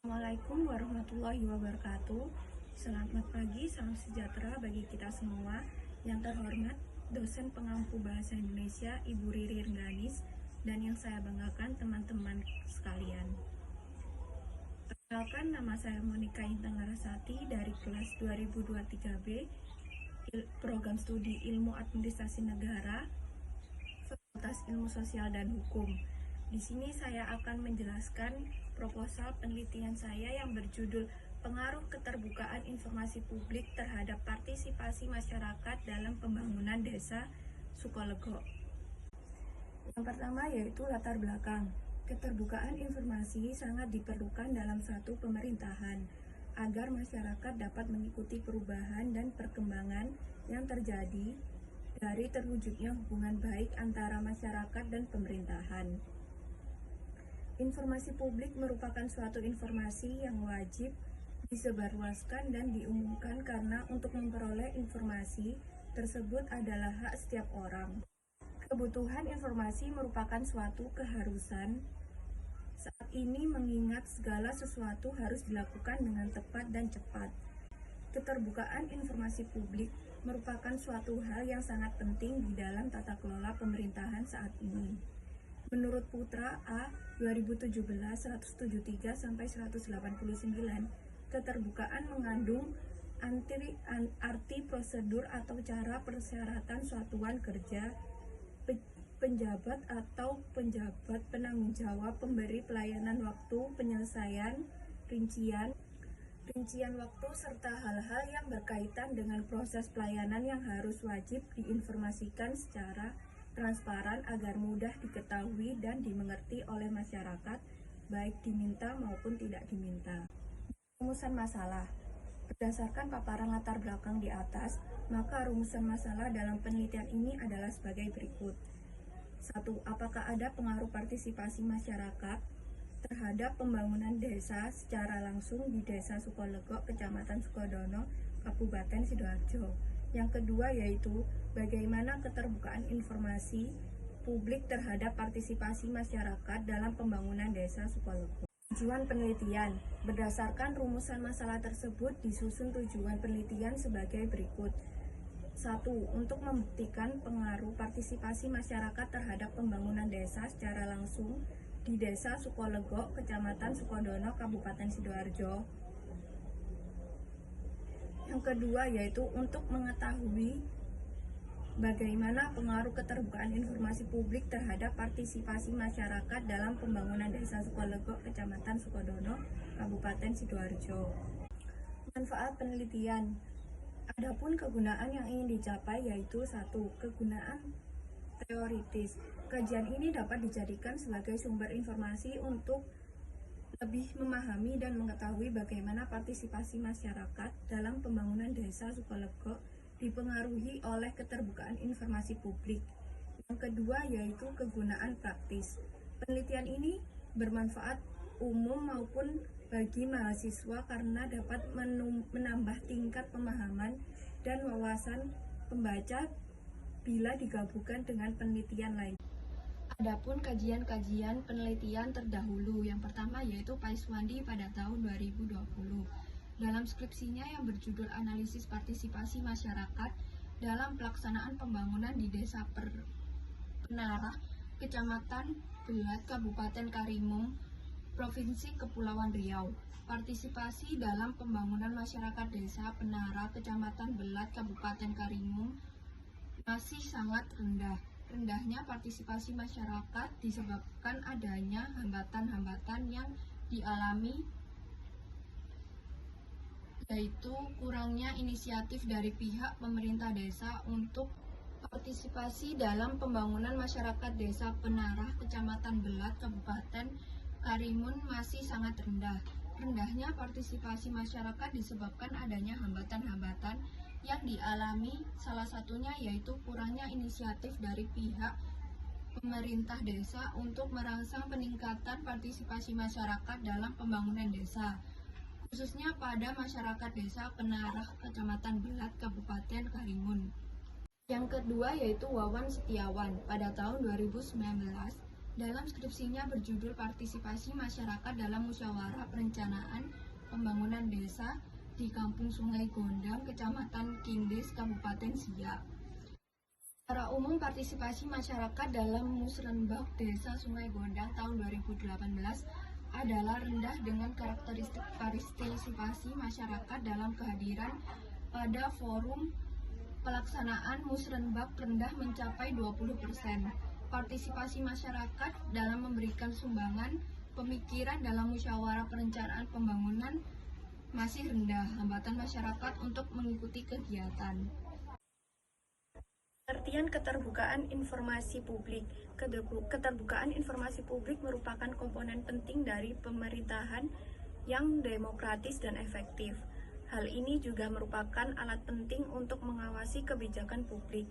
Assalamualaikum warahmatullahi wabarakatuh. Selamat pagi, salam sejahtera bagi kita semua. Yang terhormat, dosen pengampu bahasa Indonesia Ibu Riri Rengganis, dan yang saya banggakan teman-teman sekalian. Perkenalkan, nama saya Monika Intan Larasati dari kelas 2023B, Program Studi Ilmu Administrasi Negara, Fakultas Ilmu Sosial dan Hukum. Di sini saya akan menjelaskan proposal penelitian saya yang berjudul Pengaruh Keterbukaan Informasi Publik Terhadap Partisipasi Masyarakat dalam Pembangunan Desa Sukolego. Yang pertama yaitu latar belakang. Keterbukaan informasi sangat diperlukan dalam satu pemerintahan agar masyarakat dapat mengikuti perubahan dan perkembangan yang terjadi dari terwujudnya hubungan baik antara masyarakat dan pemerintahan. Informasi publik merupakan suatu informasi yang wajib disebarluaskan dan diumumkan karena untuk memperoleh informasi tersebut adalah hak setiap orang. Kebutuhan informasi merupakan suatu keharusan saat ini mengingat segala sesuatu harus dilakukan dengan tepat dan cepat. Keterbukaan informasi publik merupakan suatu hal yang sangat penting di dalam tata kelola pemerintahan saat ini. Menurut Putra A 2017-173-189, keterbukaan mengandung arti prosedur atau cara persyaratan satuan kerja, penjabat atau penjabat penanggung jawab pemberi pelayanan waktu, penyelesaian, rincian waktu, serta hal-hal yang berkaitan dengan proses pelayanan yang harus wajib diinformasikan secara transparan agar mudah diketahui dan dimengerti oleh masyarakat, baik diminta maupun tidak diminta. Rumusan masalah. Berdasarkan paparan latar belakang di atas, maka rumusan masalah dalam penelitian ini adalah sebagai berikut. 1. Apakah ada pengaruh partisipasi masyarakat terhadap pembangunan desa secara langsung di Desa Sukolego, Kecamatan Sukodono, Kabupaten Sidoarjo? Yang kedua yaitu bagaimana keterbukaan informasi publik terhadap partisipasi masyarakat dalam pembangunan Desa Sukolego. Tujuan penelitian. Berdasarkan rumusan masalah tersebut disusun tujuan penelitian sebagai berikut. 1. Untuk membuktikan pengaruh partisipasi masyarakat terhadap pembangunan desa secara langsung di Desa Sukolego, Kecamatan Sukodono, Kabupaten Sidoarjo. Yang kedua yaitu untuk mengetahui bagaimana pengaruh keterbukaan informasi publik terhadap partisipasi masyarakat dalam pembangunan Desa Sukolego, Kecamatan Sukodono, Kabupaten Sidoarjo. Manfaat penelitian. Adapun kegunaan yang ingin dicapai yaitu 1. Kegunaan teoritis. Kajian ini dapat dijadikan sebagai sumber informasi untuk lebih memahami dan mengetahui bagaimana partisipasi masyarakat dalam pembangunan Desa Sukolego dipengaruhi oleh keterbukaan informasi publik. Yang kedua yaitu kegunaan praktis. Penelitian ini bermanfaat umum maupun bagi mahasiswa karena dapat menambah tingkat pemahaman dan wawasan pembaca bila digabungkan dengan penelitian lain. Adapun kajian-kajian penelitian terdahulu, yang pertama yaitu Paiswandi pada tahun 2020. Dalam skripsinya yang berjudul Analisis Partisipasi Masyarakat dalam Pelaksanaan Pembangunan di Desa Penarah, Kecamatan Belat, Kabupaten Karimun, Provinsi Kepulauan Riau. Partisipasi dalam pembangunan masyarakat Desa Penarah, Kecamatan Belat, Kabupaten Karimun masih sangat rendah. Rendahnya partisipasi masyarakat disebabkan adanya hambatan-hambatan yang dialami, yaitu kurangnya inisiatif dari pihak pemerintah desa untuk partisipasi dalam pembangunan masyarakat Desa Penarah, Kecamatan Belat, Kabupaten Karimun masih sangat rendah. Rendahnya partisipasi masyarakat disebabkan adanya hambatan-hambatan yang dialami, salah satunya yaitu kurangnya inisiatif dari pihak pemerintah desa untuk merangsang peningkatan partisipasi masyarakat dalam pembangunan desa, khususnya pada masyarakat Desa Penarah, Kecamatan Belat, Kabupaten Karimun. Yang kedua yaitu Wawan Setiawan pada tahun 2019. dalam skripsinya berjudul Partisipasi Masyarakat dalam Musyawarah Perencanaan Pembangunan Desa di Kampung Sungai Gondang, Kecamatan Kindes, Kabupaten Siak. Secara umum, partisipasi masyarakat dalam Musrenbak Desa Sungai Gondang tahun 2018 adalah rendah dengan karakteristik partisipasi masyarakat dalam kehadiran pada forum pelaksanaan Musrenbak rendah mencapai 20%. Partisipasi masyarakat dalam memberikan sumbangan pemikiran dalam musyawarah perencanaan pembangunan masih rendah, hambatan masyarakat untuk mengikuti kegiatan. Pengertian keterbukaan informasi publik. Keterbukaan informasi publik merupakan komponen penting dari pemerintahan yang demokratis dan efektif. Hal ini juga merupakan alat penting untuk mengawasi kebijakan publik.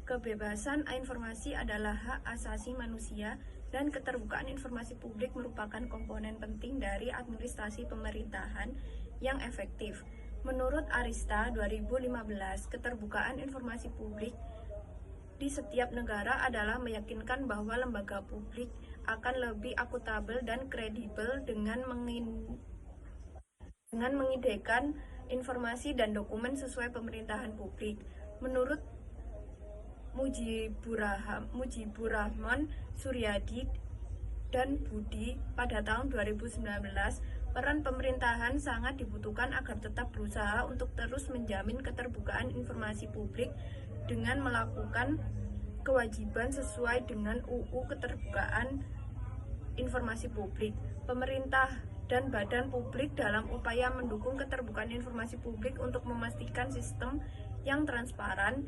Kebebasan informasi adalah hak asasi manusia dan keterbukaan informasi publik merupakan komponen penting dari administrasi pemerintahan yang efektif. Menurut Arista 2015, keterbukaan informasi publik di setiap negara adalah meyakinkan bahwa lembaga publik akan lebih akuntabel dan kredibel dengan menyediakan informasi dan dokumen sesuai pemerintahan publik. Menurut Mujibur Rahman Suryadi dan Budi pada tahun 2019, peran pemerintahan sangat dibutuhkan agar tetap berusaha untuk terus menjamin keterbukaan informasi publik dengan melakukan kewajiban sesuai dengan UU Keterbukaan Informasi Publik. Pemerintah dan badan publik dalam upaya mendukung keterbukaan informasi publik untuk memastikan sistem yang transparan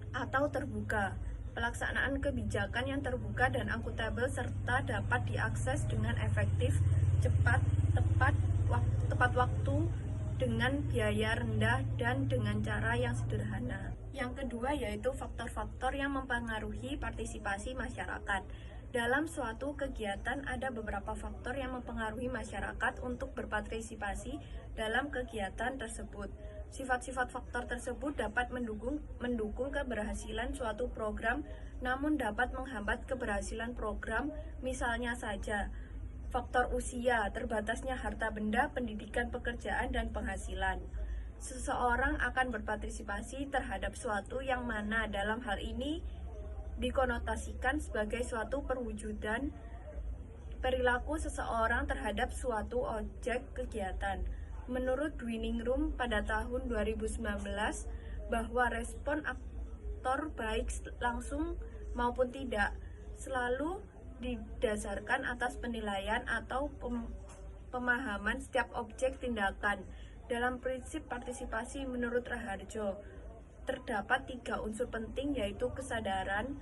atau terbuka, pelaksanaan kebijakan yang terbuka dan akuntabel serta dapat diakses dengan efektif, cepat, tepat waktu, dengan biaya rendah dan dengan cara yang sederhana. Yang kedua yaitu faktor-faktor yang mempengaruhi partisipasi masyarakat. Dalam suatu kegiatan ada beberapa faktor yang mempengaruhi masyarakat untuk berpartisipasi dalam kegiatan tersebut. Sifat-sifat faktor tersebut dapat mendukung keberhasilan suatu program, namun dapat menghambat keberhasilan program, misalnya saja faktor usia, terbatasnya harta benda, pendidikan, pekerjaan, dan penghasilan. Seseorang akan berpartisipasi terhadap suatu yang mana dalam hal ini dikonotasikan sebagai suatu perwujudan perilaku seseorang terhadap suatu objek kegiatan. Menurut Dwiningrum pada tahun 2019, bahwa respon aktor baik langsung maupun tidak selalu didasarkan atas penilaian atau pemahaman setiap objek tindakan. Dalam prinsip partisipasi menurut Raharjo, terdapat 3 unsur penting yaitu kesadaran,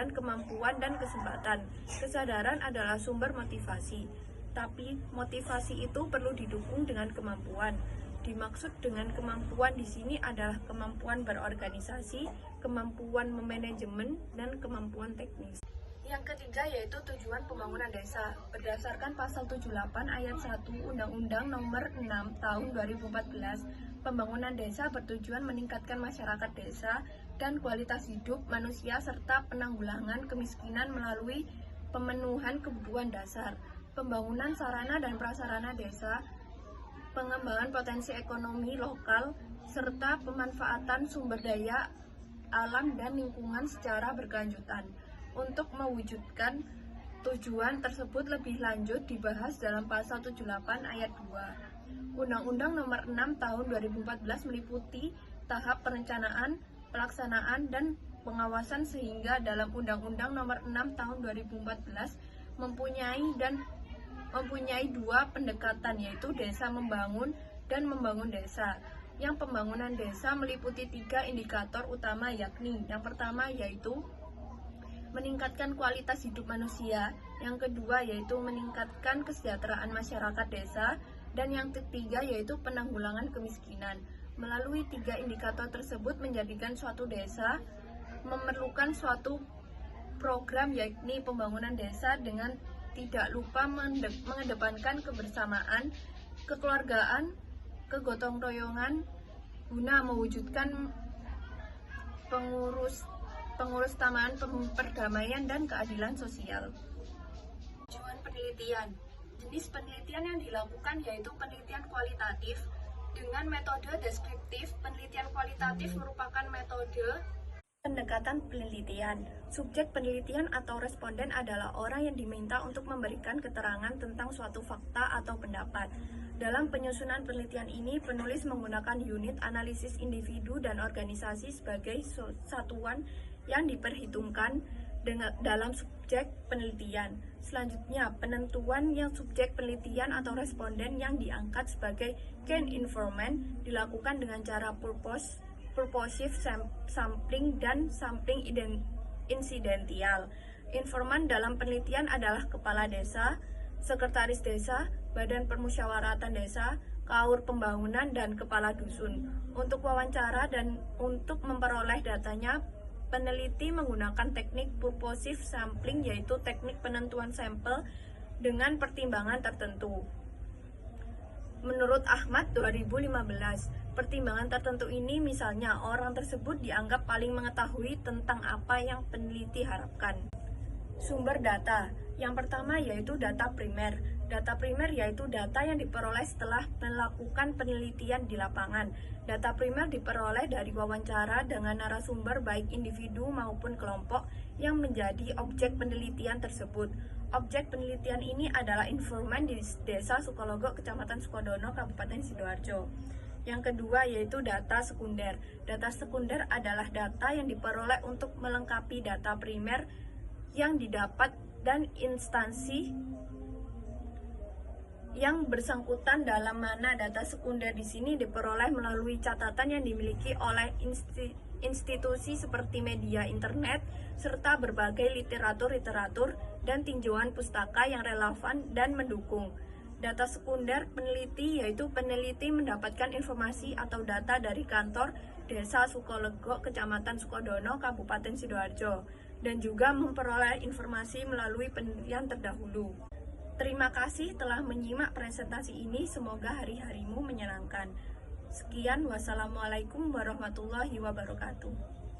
kemampuan, dan kesempatan. Kesadaran adalah sumber motivasi, tapi motivasi itu perlu didukung dengan kemampuan. Dimaksud dengan kemampuan di sini adalah kemampuan berorganisasi, kemampuan memanajemen, dan kemampuan teknis. Yang ketiga yaitu tujuan pembangunan desa. Berdasarkan pasal 78 ayat 1 Undang-Undang Nomor 6 Tahun 2014, pembangunan desa bertujuan meningkatkan masyarakat desa dan kualitas hidup manusia serta penanggulangan kemiskinan melalui pemenuhan kebutuhan dasar, pembangunan sarana dan prasarana desa, pengembangan potensi ekonomi lokal, serta pemanfaatan sumber daya alam dan lingkungan secara berkelanjutan. Untuk mewujudkan tujuan tersebut lebih lanjut dibahas dalam pasal 78 ayat 2. Undang-Undang Nomor 6 Tahun 2014 meliputi tahap perencanaan, pelaksanaan, dan pengawasan sehingga dalam Undang-Undang Nomor 6 Tahun 2014 mempunyai 2 pendekatan yaitu desa membangun dan membangun desa. Yang pembangunan desa meliputi 3 indikator utama yakni yang pertama yaitu meningkatkan kualitas hidup manusia, yang kedua yaitu meningkatkan kesejahteraan masyarakat desa, dan yang ketiga yaitu penanggulangan kemiskinan. Melalui 3 indikator tersebut menjadikan suatu desa memerlukan suatu program yakni pembangunan desa dengan tidak lupa mengedepankan kebersamaan, kekeluargaan, kegotong royongan guna mewujudkan pengurus Taman Perdamaian dan Keadilan Sosial. Tujuan penelitian. Jenis penelitian yang dilakukan yaitu penelitian kualitatif dengan metode deskriptif. Penelitian kualitatif merupakan metode pendekatan penelitian. Subjek penelitian atau responden adalah orang yang diminta untuk memberikan keterangan tentang suatu fakta atau pendapat. Dalam penyusunan penelitian ini, penulis menggunakan unit analisis individu dan organisasi sebagai satuan yang diperhitungkan dalam subjek penelitian. Selanjutnya, penentuan yang subjek penelitian atau responden yang diangkat sebagai key informant dilakukan dengan cara purposive sampling dan sampling insidental. Informan dalam penelitian adalah kepala desa, sekretaris desa, badan permusyawaratan desa, kaur pembangunan, dan kepala dusun. Untuk wawancara dan untuk memperoleh datanya, peneliti menggunakan teknik purposive sampling, yaitu teknik penentuan sampel dengan pertimbangan tertentu. Menurut Ahmad 2015, pertimbangan tertentu ini misalnya orang tersebut dianggap paling mengetahui tentang apa yang peneliti harapkan. Sumber data. Yang pertama yaitu data primer. Data primer yaitu data yang diperoleh setelah melakukan penelitian di lapangan. Data primer diperoleh dari wawancara dengan narasumber baik individu maupun kelompok yang menjadi objek penelitian tersebut. Objek penelitian ini adalah informan di Desa Sukologo, Kecamatan Sukodono, Kabupaten Sidoarjo. Yang kedua yaitu data sekunder. Data sekunder adalah data yang diperoleh untuk melengkapi data primer yang didapat dan instansi yang bersangkutan, dalam mana data sekunder di sini diperoleh melalui catatan yang dimiliki oleh institusi seperti media internet serta berbagai literatur dan tinjauan pustaka yang relevan dan mendukung. Data sekunder peneliti yaitu peneliti mendapatkan informasi atau data dari kantor Desa Sukolego, Kecamatan Sukodono, Kabupaten Sidoarjo, dan juga memperoleh informasi melalui penelitian terdahulu. Terima kasih telah menyimak presentasi ini, semoga hari-harimu menyenangkan. Sekian, wassalamualaikum warahmatullahi wabarakatuh.